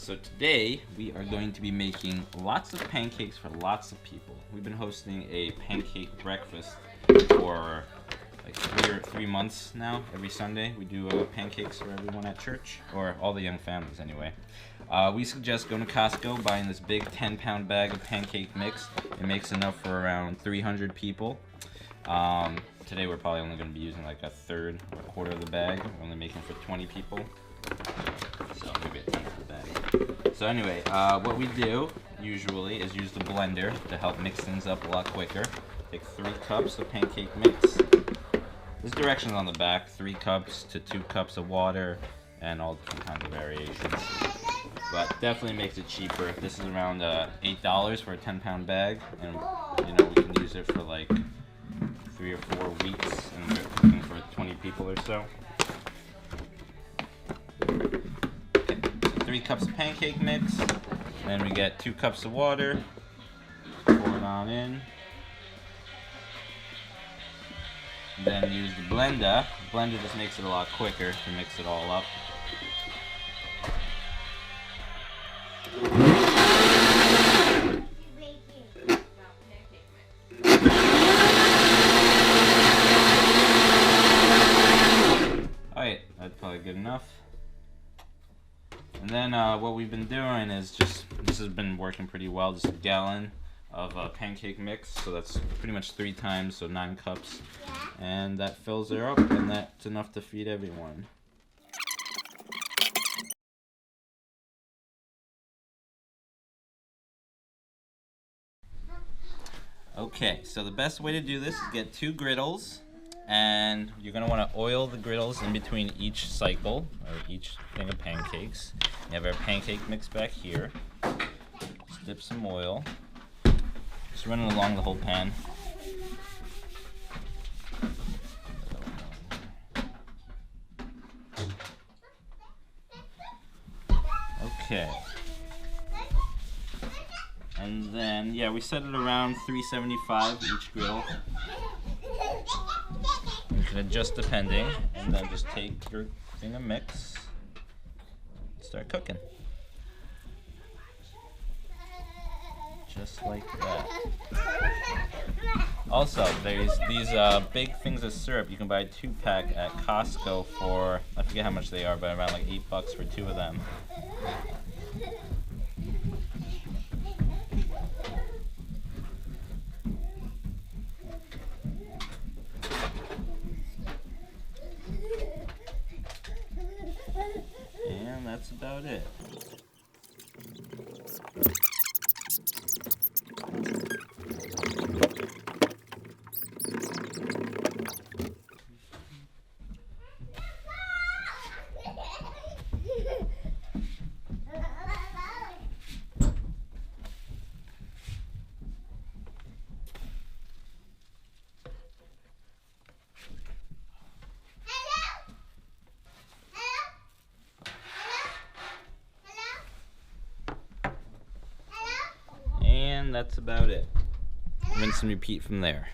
So today we are going to be making lots of pancakes for lots of people. We've been hosting a pancake breakfast for like 3 months now. Every Sunday we do pancakes for everyone at church, or all the young families anyway. We suggest going to Costco, buying this big 10-pound bag of pancake mix. It makes enough for around 300 people. Today we're probably only going to be using like a third or a quarter of the bag. We're only making for 20 people. So maybe a tenth of the bag. So anyway, what we do usually is use the blender to help mix things up a lot quicker. Take 3 cups of pancake mix. There's directions on the back: 3 cups to 2 cups of water, and all different kinds of variations. But definitely makes it cheaper. This is around $8 for a 10-pound bag, and you know we can use it for like 3 or 4 weeks, and we're cooking for 20 people or so. Okay, so 3 cups of pancake mix, then we get 2 cups of water. Pour it on in. Then use the blender. The blender just makes it a lot quicker to mix it all up. Alright, that's probably good enough. And then what we've been doing is this has been working pretty well, just a gallon of pancake mix, so that's pretty much 3 times, so 9 cups. And that fills her up, and that's enough to feed everyone. Okay, so the best way to do this is get 2 griddles, and you're going to want to oil the griddles in between each cycle, or each thing of pancakes. You have our pancake mix back here. Just dip some oil. Just run it along the whole pan. Okay. And then, yeah, we set it around 375 each griddle. You can adjust depending, and then just take your thing of mix and start cooking. Just like that. Also, there's these big things of syrup. You can buy a 2-pack at Costco for, I forget how much they are, but around like $8 for 2 of them. And that's about it. And that's about it. Rinse and repeat from there.